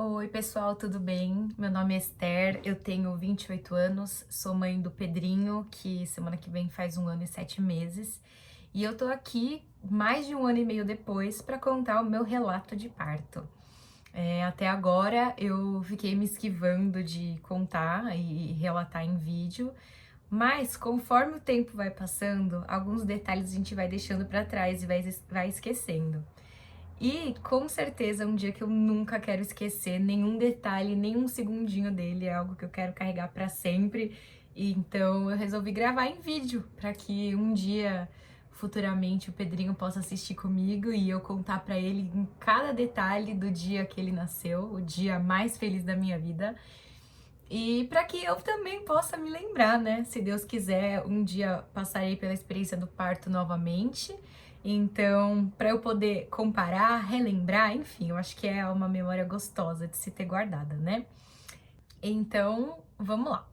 Oi, pessoal, tudo bem? Meu nome é Esther, eu tenho 28 anos, sou mãe do Pedrinho, que semana que vem faz 1 ano e 7 meses, e eu tô aqui mais de 1 ano e meio depois para contar o meu relato de parto. Até agora eu fiquei me esquivando de contar e relatar em vídeo, mas conforme o tempo vai passando, alguns detalhes a gente vai deixando para trás e vai esquecendo. E com certeza é um dia que eu nunca quero esquecer, nenhum detalhe, nenhum segundinho dele, é algo que eu quero carregar para sempre. E então eu resolvi gravar em vídeo para que um dia futuramente o Pedrinho possa assistir comigo e eu contar para ele em cada detalhe do dia que ele nasceu, o dia mais feliz da minha vida. E para que eu também possa me lembrar, né? Se Deus quiser, um dia passarei pela experiência do parto novamente. Então, para eu poder comparar, relembrar, enfim, eu acho que é uma memória gostosa de se ter guardada, né? Então, vamos lá.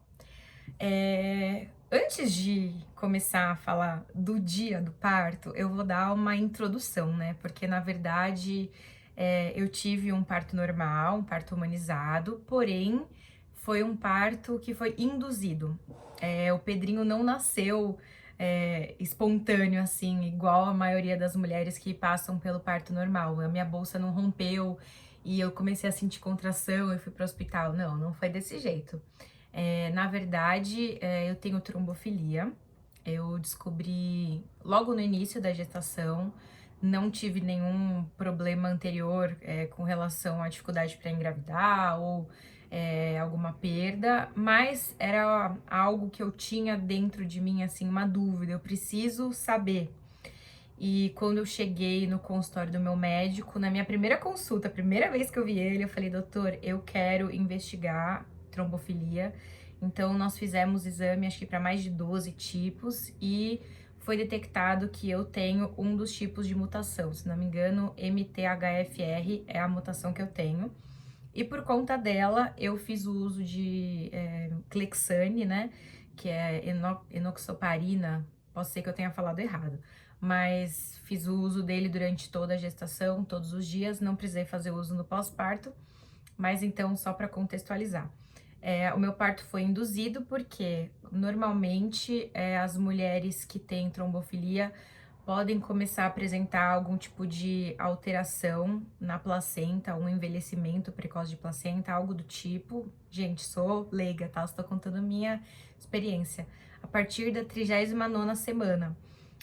Antes de começar a falar do dia do parto, eu vou dar uma introdução, né? Porque na verdade eu tive um parto normal, um parto humanizado, porém foi um parto que foi induzido. O Pedrinho não nasceu espontâneo, assim, igual a maioria das mulheres que passam pelo parto normal. A minha bolsa não rompeu e eu comecei a sentir contração e fui para o hospital. Não, não foi desse jeito. Na verdade, eu tenho trombofilia. Eu descobri logo no início da gestação, não tive nenhum problema anterior com relação à dificuldade para engravidar ou alguma perda, mas era algo que eu tinha dentro de mim, assim, uma dúvida. Eu preciso saber. E quando eu cheguei no consultório do meu médico, na minha primeira consulta, a primeira vez que eu vi ele, eu falei, doutor, eu quero investigar trombofilia. Então, nós fizemos exame, acho que para mais de 12 tipos, e foi detectado que eu tenho um dos tipos de mutação. Se não me engano, MTHFR é a mutação que eu tenho. E por conta dela, eu fiz o uso de Clexane, né? Que é enoxaparina. Posso ser que eu tenha falado errado. Mas fiz o uso dele durante toda a gestação, todos os dias. Não precisei fazer uso no pós-parto. Mas então, só para contextualizar. O meu parto foi induzido porque, normalmente, as mulheres que têm trombofilia podem começar a apresentar algum tipo de alteração na placenta, um envelhecimento precoce de placenta, algo do tipo. Gente, sou leiga, tá? Estou contando a minha experiência. A partir da 39ª semana.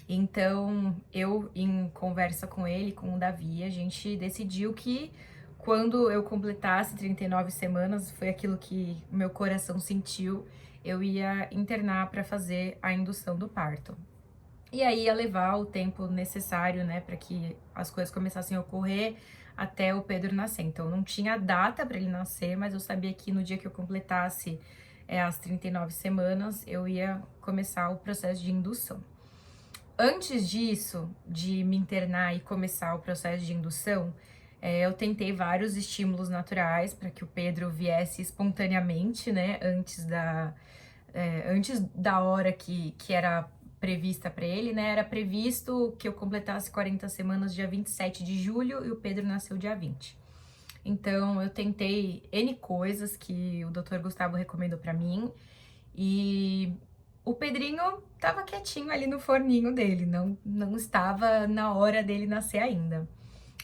Então, eu, em conversa com ele, com o Davi, a gente decidiu que quando eu completasse 39 semanas, foi aquilo que meu coração sentiu, eu ia internar para fazer a indução do parto. E aí ia levar o tempo necessário, né, para que as coisas começassem a ocorrer até o Pedro nascer. Então não tinha data para ele nascer, mas eu sabia que no dia que eu completasse as 39 semanas, eu ia começar o processo de indução. Antes disso, de me internar e começar o processo de indução, eu tentei vários estímulos naturais para que o Pedro viesse espontaneamente, né, antes da hora que era prevista para ele, né? Era previsto que eu completasse 40 semanas dia 27 de julho e o Pedro nasceu dia 20. Então eu tentei N coisas que o Dr. Gustavo recomendou para mim e o Pedrinho tava quietinho ali no forninho dele, não estava na hora dele nascer ainda.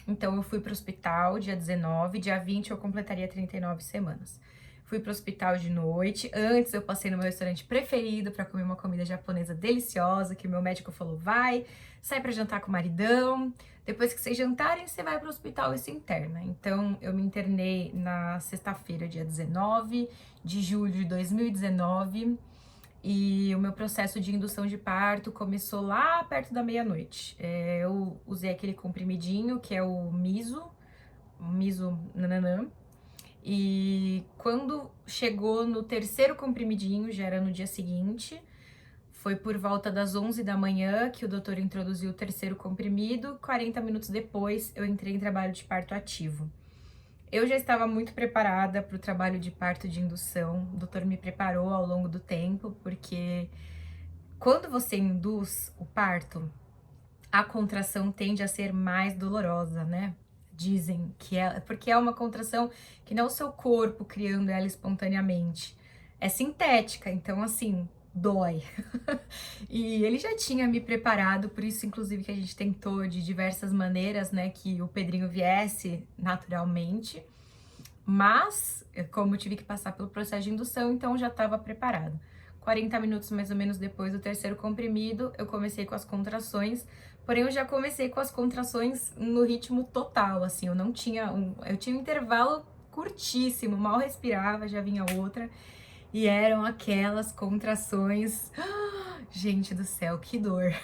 Então eu fui para o hospital dia 19, dia 20 eu completaria 39 semanas. Fui para o hospital de noite. Antes eu passei no meu restaurante preferido para comer uma comida japonesa deliciosa, que o meu médico falou: "Vai, sai para jantar com o maridão. Depois que vocês jantarem, você vai para o hospital e se interna". Então eu me internei na sexta-feira, dia 19 de julho de 2019. E o meu processo de indução de parto começou lá perto da meia-noite. Eu usei aquele comprimidinho que é o Miso nananã. E quando chegou no terceiro comprimidinho, já era no dia seguinte, foi por volta das 11 da manhã que o doutor introduziu o terceiro comprimido. 40 minutos depois, eu entrei em trabalho de parto ativo. Eu já estava muito preparada para o trabalho de parto de indução. O doutor me preparou ao longo do tempo, porque quando você induz o parto, a contração tende a ser mais dolorosa, né? dizem que é porque é uma contração que não é o seu corpo criando ela espontaneamente, é sintética, então assim, dói. E ele já tinha me preparado, por isso inclusive que a gente tentou de diversas maneiras, né, que o Pedrinho viesse naturalmente, mas como eu tive que passar pelo processo de indução, então já estava preparado. 40 minutos mais ou menos depois do terceiro comprimido, eu comecei com as contrações, porém eu já comecei com as contrações no ritmo total, assim, eu não tinha eu tinha um intervalo curtíssimo, mal respirava, já vinha outra, e eram aquelas contrações. Gente do céu, que dor!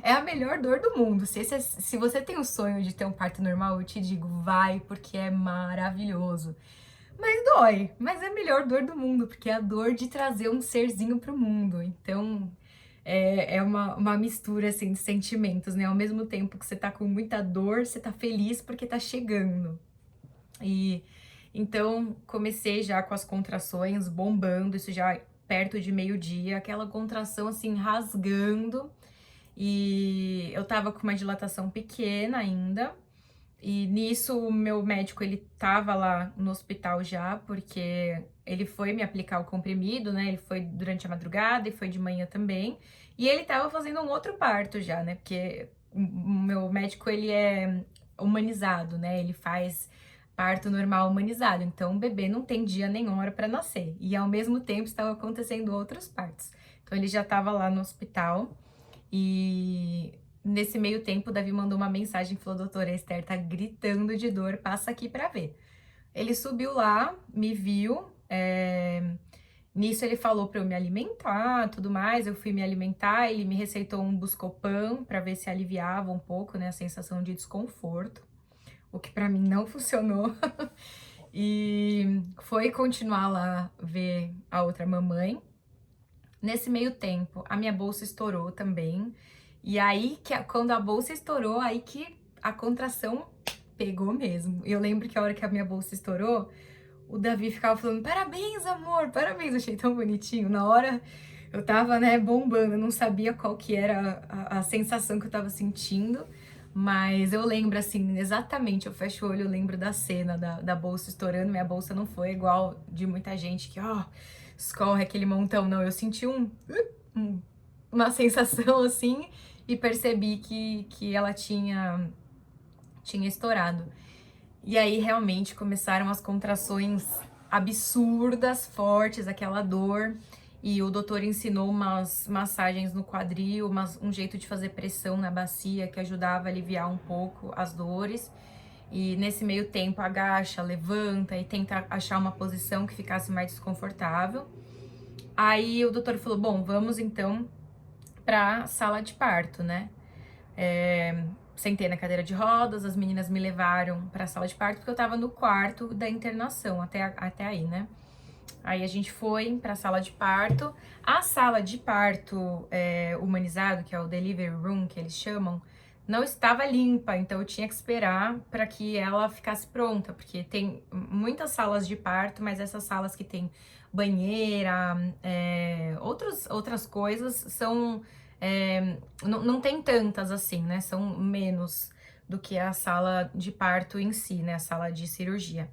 É a melhor dor do mundo. Se você tem o sonho de ter um parto normal, eu te digo, vai, porque é maravilhoso. Mas dói, mas é a melhor dor do mundo, porque é a dor de trazer um serzinho pro mundo. Então, é uma mistura, assim, de sentimentos, né? Ao mesmo tempo que você tá com muita dor, você tá feliz porque tá chegando. E então comecei já com as contrações bombando, isso já perto de meio-dia, aquela contração assim rasgando. E eu tava com uma dilatação pequena ainda. E nisso o meu médico ele tava lá no hospital já, porque ele foi me aplicar o comprimido, né? Ele foi durante a madrugada e foi de manhã também. E ele tava fazendo um outro parto já, né? Porque o meu médico ele é humanizado, né? Ele faz parto normal humanizado. Então o bebê não tem dia nem hora para nascer. E ao mesmo tempo estava acontecendo outros partos. Então ele já tava lá no hospital. E nesse meio tempo, o Davi mandou uma mensagem e falou: doutora, a Esther tá gritando de dor, passa aqui pra ver. Ele subiu lá, me viu, nisso ele falou pra eu me alimentar, tudo mais. Eu fui me alimentar, ele me receitou um Buscopan pra ver se aliviava um pouco, né, a sensação de desconforto, o que pra mim não funcionou. E foi continuar lá ver a outra mamãe. Nesse meio tempo, a minha bolsa estourou também. E aí, quando a bolsa estourou, aí que a contração pegou mesmo. Eu lembro que a hora que a minha bolsa estourou, o Davi ficava falando: parabéns, amor, parabéns. Eu achei tão bonitinho. Na hora eu tava, né, bombando, eu não sabia qual que era a sensação que eu tava sentindo. Mas eu lembro, assim, exatamente, eu fecho o olho, eu lembro da cena da bolsa estourando. Minha bolsa não foi igual de muita gente que, ó, escorre aquele montão, não. Eu senti uma sensação assim e percebi que ela tinha estourado. E aí realmente começaram as contrações absurdas, fortes, aquela dor. E o doutor ensinou umas massagens no quadril, um jeito de fazer pressão na bacia que ajudava a aliviar um pouco as dores. E nesse meio tempo agacha, levanta e tenta achar uma posição que ficasse mais desconfortável. Aí o doutor falou: bom, vamos então pra sala de parto, né? Sentei na cadeira de rodas, as meninas me levaram pra sala de parto porque eu tava no quarto da internação, até aí, né? Aí a gente foi pra sala de parto. A sala de parto humanizado, que é o delivery room, que eles chamam, não estava limpa, então eu tinha que esperar para que ela ficasse pronta, porque tem muitas salas de parto, mas essas salas que tem banheira, outras coisas são não tem tantas assim, né? São menos do que a sala de parto em si, né? A sala de cirurgia.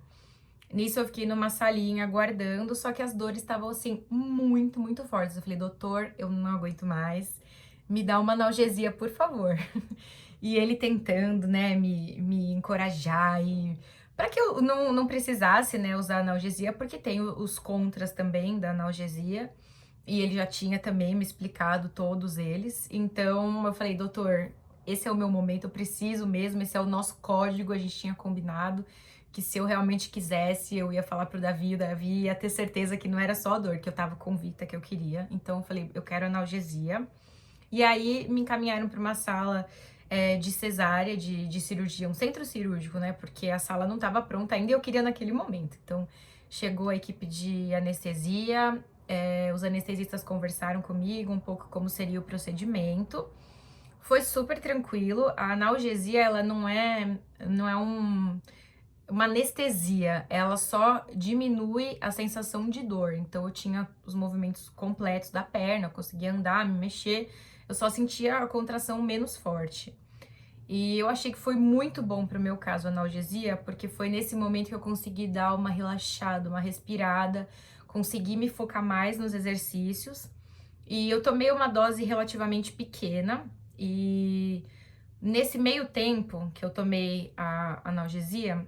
Nisso eu fiquei numa salinha aguardando, só que as dores estavam assim muito, muito fortes. Eu falei: doutor, eu não aguento mais, me dá uma analgesia, por favor. E ele tentando, né, me encorajar e para que eu não precisasse, né, usar analgesia, porque tem os contras também da analgesia. E ele já tinha também me explicado todos eles. Então eu falei: doutor, esse é o meu momento, eu preciso mesmo, esse é o nosso código, a gente tinha combinado que se eu realmente quisesse, eu ia falar pro Davi, o Davi ia ter certeza que não era só a dor, que eu tava convicta que eu queria. Então eu falei: eu quero analgesia. E aí me encaminharam para uma sala de cesárea, de cirurgia, um centro cirúrgico, né? Porque a sala não estava pronta ainda e eu queria naquele momento. Então chegou a equipe de anestesia, os anestesistas conversaram comigo um pouco como seria o procedimento. Foi super tranquilo. A analgesia, ela não é uma anestesia, ela só diminui a sensação de dor. Então eu tinha os movimentos completos da perna, eu conseguia andar, me mexer, eu só sentia a contração menos forte. E eu achei que foi muito bom pro meu caso a analgesia, porque foi nesse momento que eu consegui dar uma relaxada, uma respirada, consegui me focar mais nos exercícios. E eu tomei uma dose relativamente pequena e nesse meio tempo que eu tomei a analgesia,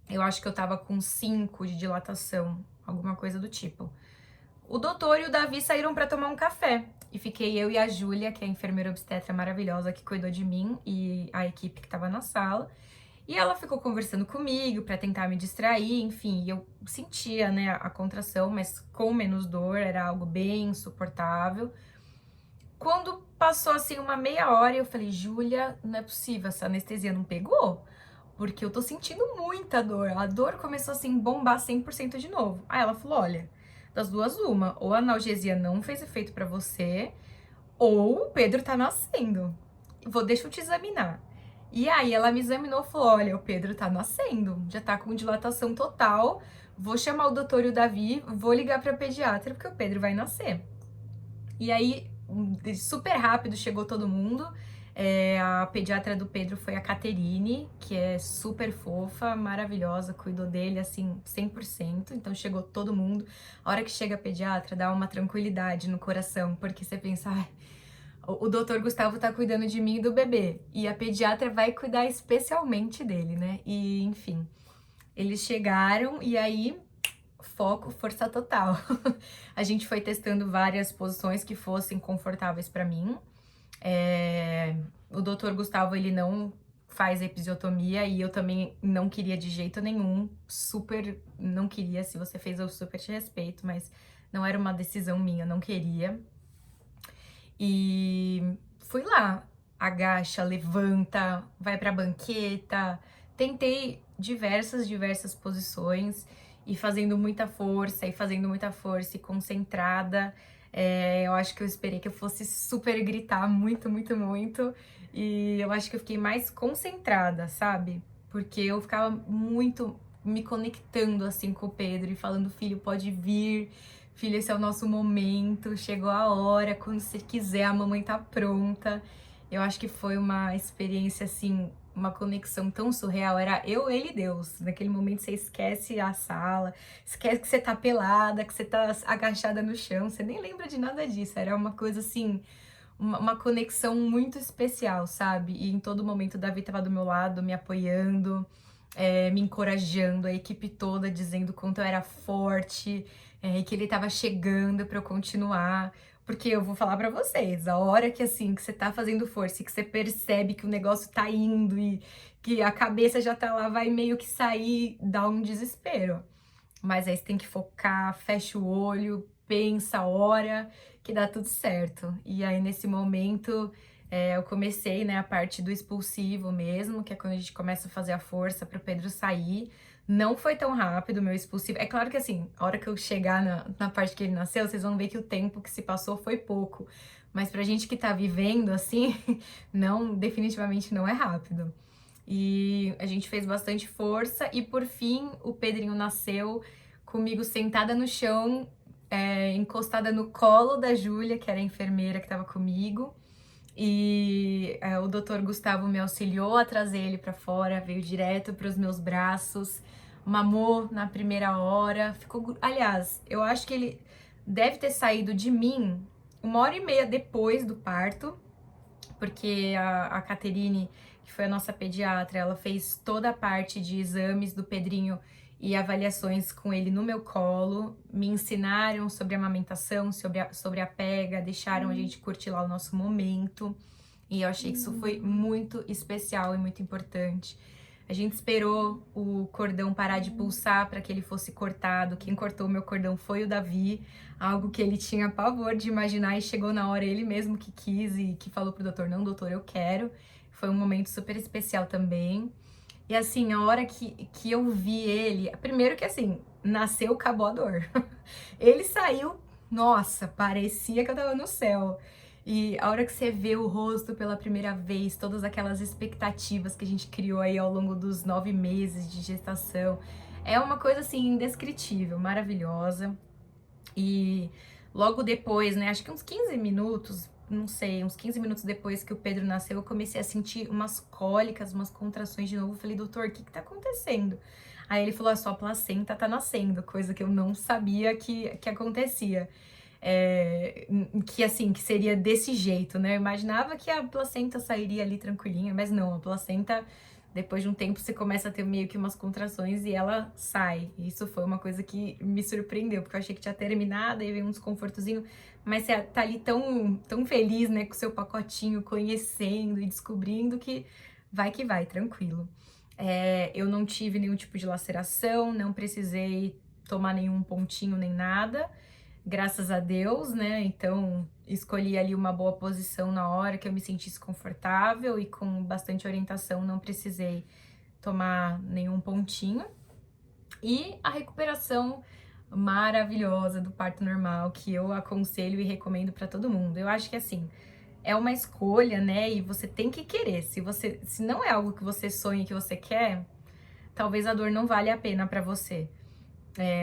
eu acho que eu tava com 5 de dilatação, alguma coisa do tipo. O doutor e o Davi saíram para tomar um café. E fiquei eu e a Júlia, que é a enfermeira obstetra maravilhosa que cuidou de mim, e a equipe que tava na sala. E ela ficou conversando comigo para tentar me distrair, enfim, eu sentia, né, a contração, mas com menos dor, era algo bem suportável. Quando passou assim uma meia hora, eu falei, Júlia, não é possível, essa anestesia não pegou? Porque eu tô sentindo muita dor. A dor começou assim, bombar 100% de novo. Aí ela falou, olha, das duas uma, ou a analgesia não fez efeito pra você, ou o Pedro tá nascendo. Deixa eu te examinar. E aí ela me examinou e falou, olha, o Pedro tá nascendo, já tá com dilatação total, vou chamar o doutor e o Davi, vou ligar pra pediatra, porque o Pedro vai nascer. E aí, super rápido, chegou todo mundo. A pediatra do Pedro foi a Caterine, que é super fofa, maravilhosa, cuidou dele, assim, 100%. Então, chegou todo mundo. A hora que chega a pediatra, dá uma tranquilidade no coração, porque você pensa, ai, o doutor Gustavo tá cuidando de mim e do bebê. E a pediatra vai cuidar especialmente dele, né? E, enfim, eles chegaram e aí foco, força total. A gente foi testando várias posições que fossem confortáveis para mim. O doutor Gustavo, ele não faz episiotomia e eu também não queria de jeito nenhum. Super não queria. Se você fez, eu super te respeito, mas não era uma decisão minha, eu não queria. E fui lá, agacha, levanta, vai pra banqueta. Tentei diversas posições e fazendo muita força e concentrada. Eu acho que eu esperei que eu fosse super gritar muito. E eu acho que eu fiquei mais concentrada, sabe? Porque eu ficava muito me conectando assim com o Pedro e falando, filho, pode vir. Filho, esse é o nosso momento, chegou a hora, quando você quiser, a mamãe tá pronta. Eu acho que foi uma experiência, assim, uma conexão tão surreal. Era eu, ele e Deus. Naquele momento você esquece a sala, esquece que você tá pelada, que você tá agachada no chão, você nem lembra de nada disso. Era uma coisa, assim, uma conexão muito especial, sabe? E em todo momento o Davi tava do meu lado, me apoiando, me encorajando, a equipe toda dizendo o quanto eu era forte, e que ele tava chegando pra eu continuar. Porque eu vou falar pra vocês, a hora que assim, que você tá fazendo força e que você percebe que o negócio tá indo e que a cabeça já tá lá, vai meio que sair, dá um desespero. Mas aí você tem que focar, fecha o olho, pensa, ora, que dá tudo certo. E aí, nesse momento, eu comecei, né, a parte do expulsivo mesmo, que é quando a gente começa a fazer a força para o Pedro sair. Não foi tão rápido o meu expulsivo. É claro que assim, a hora que eu chegar na parte que ele nasceu, vocês vão ver que o tempo que se passou foi pouco. Mas pra gente que tá vivendo assim, não, definitivamente não é rápido. E a gente fez bastante força e por fim o Pedrinho nasceu comigo sentada no chão, encostada no colo da Júlia, que era a enfermeira que estava comigo. E o doutor Gustavo me auxiliou a trazer ele para fora, veio direto para os meus braços, mamou na primeira hora. Ficou, aliás, eu acho que ele deve ter saído de mim 1h30 depois do parto, porque a Caterine, que foi a nossa pediatra, ela fez toda a parte de exames do Pedrinho e avaliações com ele no meu colo, me ensinaram sobre a amamentação, sobre a pega, deixaram a gente curtir lá o nosso momento. E eu achei que isso foi muito especial e muito importante. A gente esperou o cordão parar de pulsar para que ele fosse cortado. Quem cortou o meu cordão foi o Davi, algo que ele tinha pavor de imaginar e chegou na hora ele mesmo que quis e que falou pro doutor, não, doutor, eu quero. Foi um momento super especial também. E assim, a hora que eu vi ele, primeiro que assim, nasceu, acabou a dor. Ele saiu, nossa, parecia que eu tava no céu. E a hora que você vê o rosto pela primeira vez, todas aquelas expectativas que a gente criou aí ao longo dos 9 meses de gestação, é uma coisa assim indescritível, maravilhosa. E logo depois, né, acho que uns 15 minutos, não sei, uns 15 minutos depois que o Pedro nasceu, eu comecei a sentir umas cólicas, umas contrações de novo. Eu falei, doutor, o que que tá acontecendo? Aí ele falou, a sua placenta tá nascendo, coisa que eu não sabia que acontecia. Que assim, que seria desse jeito, né? Eu imaginava que a placenta sairia ali tranquilinha, mas não, a placenta, depois de um tempo, você começa a ter meio que umas contrações e ela sai. Isso foi uma coisa que me surpreendeu, porque eu achei que tinha terminado, aí veio um desconfortozinho, mas você tá ali tão feliz, né, com o seu pacotinho, conhecendo e descobrindo que vai, tranquilo. Eu não tive nenhum tipo de laceração, não precisei tomar nenhum pontinho nem nada, graças a Deus, né? Então, escolhi ali uma boa posição na hora que eu me sentisse confortável e com bastante orientação, não precisei tomar nenhum pontinho. E a recuperação maravilhosa do parto normal, que eu aconselho e recomendo para todo mundo. Eu acho que assim, é uma escolha, né? E você tem que querer. Se não é algo que você sonha, que você quer, talvez a dor não valha a pena para você.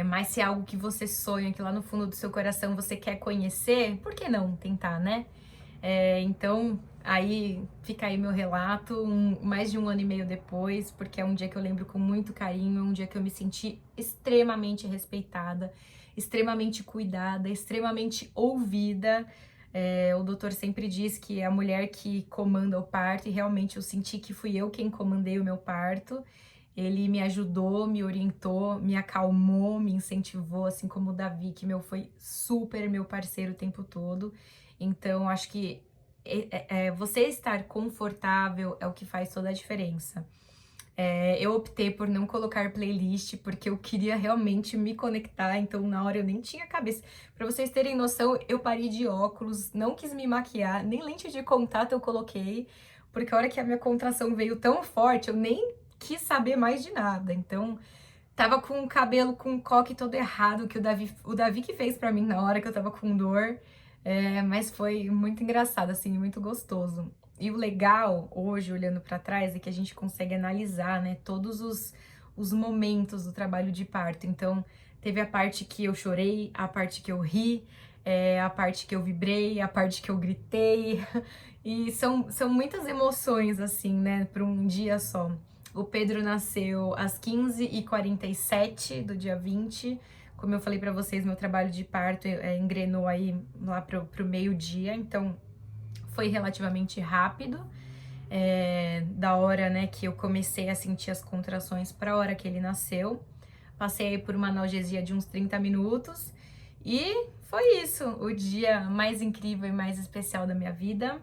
Mas se é algo que você sonha, que lá no fundo do seu coração você quer conhecer, por que não tentar, né? Então, aí fica aí meu relato, mais de 1 ano e meio depois, porque é um dia que eu lembro com muito carinho, um dia que eu me senti extremamente respeitada, extremamente cuidada, extremamente ouvida. O doutor sempre diz que é a mulher que comanda o parto, e realmente eu senti que fui eu quem comandei o meu parto. Ele me ajudou, me orientou, me acalmou, me incentivou, assim como o Davi, que foi super meu parceiro o tempo todo. Então, acho que você estar confortável é o que faz toda a diferença. Eu optei por não colocar playlist porque eu queria realmente me conectar, então na hora eu nem tinha cabeça. Pra vocês terem noção, eu parei de óculos, não quis me maquiar, nem lente de contato eu coloquei, porque a hora que a minha contração veio tão forte, eu nem quis saber mais de nada. Então, tava com o cabelo com o coque todo errado, que o Davi que fez pra mim na hora que eu tava com dor. Mas foi muito engraçado, assim, muito gostoso. E o legal, hoje, olhando pra trás, é que a gente consegue analisar, né, todos os momentos do trabalho de parto. Então, teve a parte que eu chorei, a parte que eu ri, a parte que eu vibrei, a parte que eu gritei. E são muitas emoções, assim, né, para um dia só. O Pedro nasceu às 15h47 do dia 20. Como eu falei pra vocês, meu trabalho de parto engrenou aí lá pro meio-dia, então foi relativamente rápido. Da hora, né, que eu comecei a sentir as contrações pra hora que ele nasceu. Passei aí por uma analgesia de uns 30 minutos e foi isso, o dia mais incrível e mais especial da minha vida.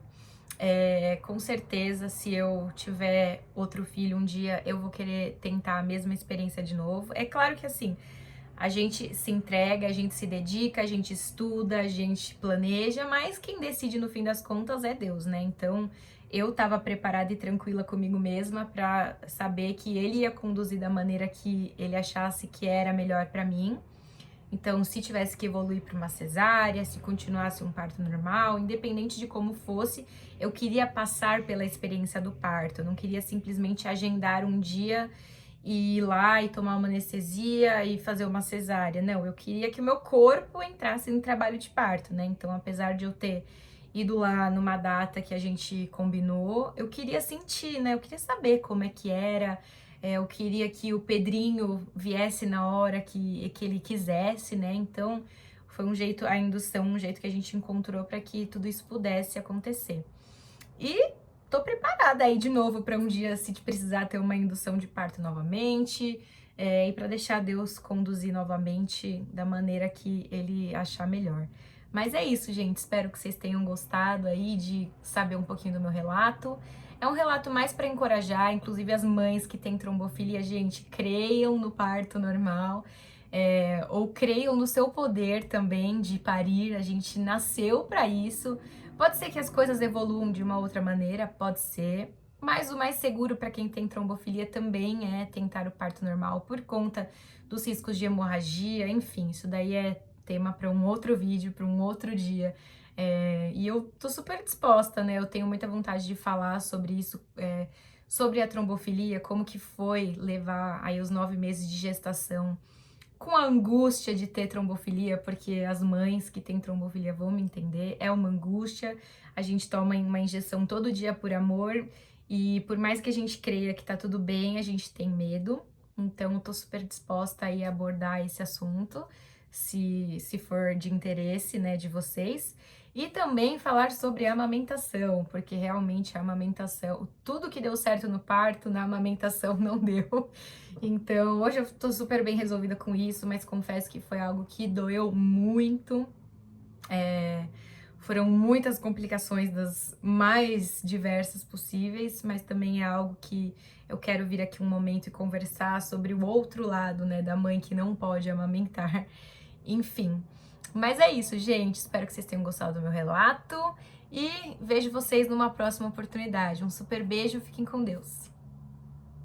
Com certeza, se eu tiver outro filho um dia, eu vou querer tentar a mesma experiência de novo. É claro que assim, a gente se entrega, a gente se dedica, a gente estuda, a gente planeja, mas quem decide no fim das contas é Deus, né? Então, eu tava preparada e tranquila comigo mesma pra saber que ele ia conduzir da maneira que ele achasse que era melhor pra mim. Então, se tivesse que evoluir para uma cesárea, se continuasse um parto normal, independente de como fosse, eu queria passar pela experiência do parto. Eu não queria simplesmente agendar um dia e ir lá e tomar uma anestesia e fazer uma cesárea. Não, eu queria que o meu corpo entrasse no trabalho de parto, né? Então, apesar de eu ter ido lá numa data que a gente combinou, eu queria sentir, né? Eu queria saber como é que era. Eu queria que o Pedrinho viesse na hora que ele quisesse, né? Então, foi um jeito, a indução, um jeito que a gente encontrou para que tudo isso pudesse acontecer. E tô preparada aí de novo para um dia, se precisar ter uma indução de parto novamente, e para deixar Deus conduzir novamente da maneira que ele achar melhor. Mas é isso, gente. Espero que vocês tenham gostado aí de saber um pouquinho do meu relato. É um relato mais para encorajar, inclusive as mães que têm trombofilia, gente, creiam no parto normal, ou creiam no seu poder também de parir. A gente nasceu para isso. Pode ser que as coisas evoluam de uma outra maneira, pode ser. Mas o mais seguro para quem tem trombofilia também é tentar o parto normal por conta dos riscos de hemorragia, enfim, isso daí é tema para um outro vídeo, para um outro dia. E eu tô super disposta, né? Eu tenho muita vontade de falar sobre isso, sobre a trombofilia, como que foi levar aí os 9 meses de gestação com a angústia de ter trombofilia, porque as mães que têm trombofilia vão me entender, é uma angústia. A gente toma uma injeção todo dia por amor e por mais que a gente creia que tá tudo bem, a gente tem medo. Então, eu tô super disposta aí a abordar esse assunto, se for de interesse, né, de vocês. E também falar sobre a amamentação, porque realmente a amamentação, tudo que deu certo no parto, na amamentação não deu. Então, hoje eu tô super bem resolvida com isso, mas confesso que foi algo que doeu muito. Foram muitas complicações das mais diversas possíveis, mas também é algo que eu quero vir aqui um momento e conversar sobre o outro lado, né, da mãe que não pode amamentar. Enfim. Mas é isso, gente. Espero que vocês tenham gostado do meu relato e vejo vocês numa próxima oportunidade. Um super beijo, fiquem com Deus.